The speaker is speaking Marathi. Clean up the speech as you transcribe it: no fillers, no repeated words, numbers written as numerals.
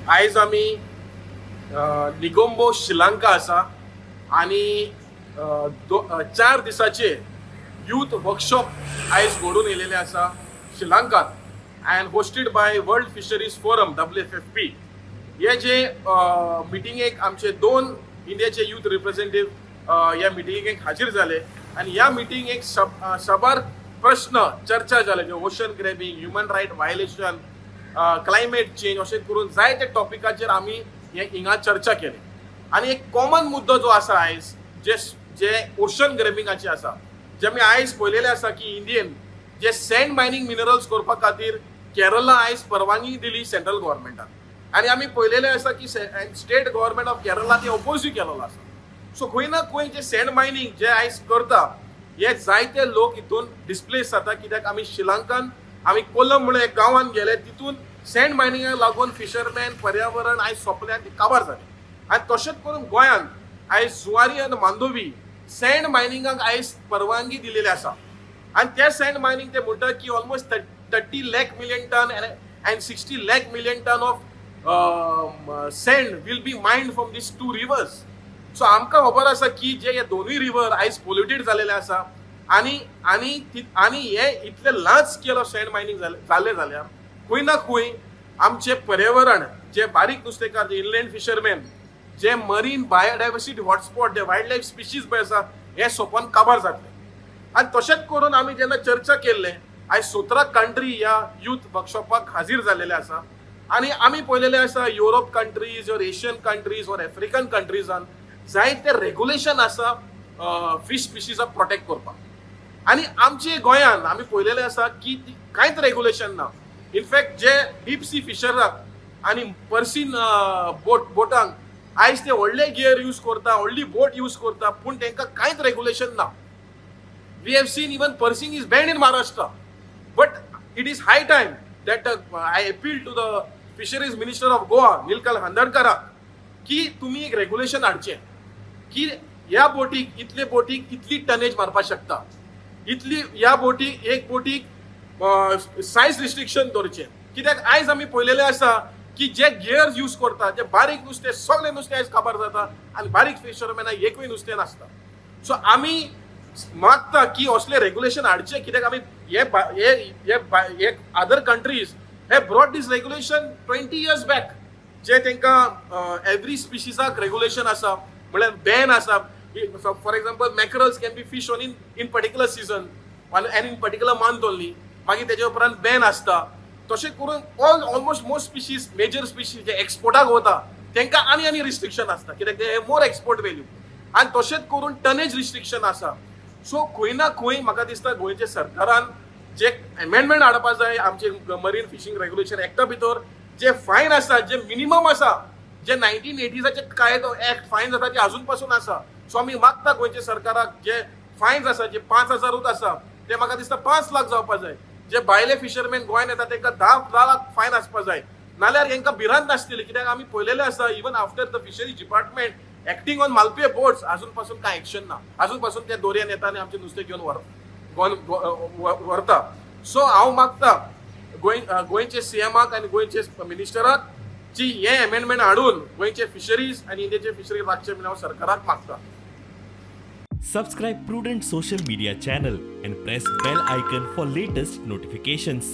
आयज आमी निगोंबो श्रीलंका आसा आणि 4 दिसाचे यूथ वर्कशॉप आयज घडून येयलेले आसा श्रीलंकात and hosted by world fisheries forum WFFP. हे जे मिटिंगेक आमचे 2 इंडियाचे यूथ रिप्रेझेंटेटिव्ह ह्या मिटिंगेक हाजीर झाले आणि ह्या मिटिंगेक सबार प्रश्न चर्चा जाले जे ocean grabbing, human right violation, climate change अशें करून जायते टॉपिकाचेर आमी हिंगा चर्चा केली. आणि एक कॉमन मुद्दो जो आसा आयज जे ओशन ग्रॅबिंगाचे आसा, जे आमी आयज पळयलेले आसा की इंडियन जे सँड मायनिंग मिनरल्स करपा खातीर केरला आयज परवानगी दिली सेंट्रल गव्हर्नमेंटान आणि आमी पळयलेले आसा की स्टेट गव्हर्नमेंट ऑफ केरला ते ऑपोज केलेलो आसा. सो खंय ना खंय जे सँड मायनिंग जे आयज करता हे जायते लोक हितून डिस्प्लेस जाता. कित्याक आमी श्रीलंकान आमी कोलम म्हणून एक गांवांत गेले, तितून सँड मायनिंगाक लागून फिशरमॅन पर्यावरण आयज सोंपले आनी काबार जाले. आनी तशेंच करून गोंयांत आयज जुवारी आनी मांडोवी सँड मायनिंगाक आयज परवानगी दिलेली आसा आनी ते सँड मायनिंग ते म्हणटा की almost 30 lakh million ton and 60 lakh million ton of sand will be mined from these 2 rivers. So आमकां खबर आसा की जे हे दोनूय रिवर आयज पोल्युटेड जालेले आसा आनी हे इतले large scale of sand mining जाल्ले जाल्यार खंय ना खंय आमचे पर्यावरण जे बारीक नुस्तेकार, जे इनलँड फिशरमॅन, जे मरीन बायोडायवर्सिटी हॉटस्पॉट, जे वायल्ड लायफ स्पिशीज पळय आसा हे सोंपोवन काबार जातले. आनी तशेंच करून आमी जेन्ना चर्चा केल्ले आयज 17 कंट्री ह्या यूथ वर्कशॉपाक हाजीर जाल्लेले आसा आनी आमी पळयलेले आसा Europe countries or Asian countries or African कंट्रीजान जायते रेग्युलेशन आसा फिश स्पिशीजाक प्रोटेक्ट करपाक. आनी आमचे गोंयान आमी पळयलेले आसा की कांयच रेग्युलेशन ना. इनफॅक्ट जे डीप सी फिशराक आनी पर्सीन बोटांक आयज ते व्हडले गियर यूज करता, व्हडली बोट यूज करता, पूण तांकां कांयच रेग्युलेशन ना. We have seen even pursing is banned in Maharashtra. But it is high time that I appeal to the fisheries minister of Goa Nilkanth हांदरकराक की तुमी एक रेग्युलेशन हाडचें की ह्या बोटीक इतली टनेज मारपाक शकता, इतली ह्या बोटीक एक बोटीक सायज रिस्ट्रिक्शन दवरचें. कित्याक आयज आमी पळयलेलें आसा की जे गियर्स यूज करता जे बारीक नुस्तें सगळें नुस्तें आयज काबार जाता आनी बारीक फिशरमॅनाक एकूय नुस्तें नासता. सो आमी मागता की असले रेग्युलेशन हाडचें. कित्याक आमी हे अदर कंट्रीज हे brought this regulation 20 years back जे तांकां एवरी स्पिशीजाक रेग्युलेशन आसा, म्हळ्यार बॅन आसा. For example mackerels can be fish on in particular season and in particular month only. मागीर तेजे उपरांत बॅन आसता. तशें करून almost most species, major species जे एक्सपोर्टाक वता तांकां आनी रिस्ट्रिक्शन आसता कित्याक ते मोर एक्सपोर्ट वॅल्यू. आनी तशेंच करून टनेज रिस्ट्रिक्शन आसा. सो खंय ना खंय म्हाका दिसता गोंयच्या सरकारान जे एमेंडमेंट हाडपा जाय आमचे मरीन फिशींग रेग्युलेशन एक्टा भितर, जे फायन आसा, जे मिनिमम आसा, जे 1980चे कायदो एक्ट फायन जाता ते अजून पासून आसा. सो आमी मागता गोंयच्या सरकाराक जे फायन्स आसा जे 5,000 आसा ते म्हाका दिसता 5 लाख जावपा जाय. जे भायले फिशरमॅन गोंयान येता तांकां 10 लाख फायन आसपा जाय, नाल्यार हांकां भिरांत नासतली. कित्याक आमी पळयलेलें आसा even after the fisheries department acting on Malpe boats अजून पासून कांय एक्शन ना. अजून पासून ते दोरयेन येता आनी आमचे नुस्तें घेवन व्हरता. सो हांव मागता गोंयचे सीएमाक आनी गोंयचे मिनिस्टराक जी हे एमेंडमेंट हाडून गोंयचे फिशरीज आनी इंडियाचे फिशरीज राखचे म्हण हांव सरकाराक मागता. Subscribe Prudent social media channel and press bell icon for latest notifications.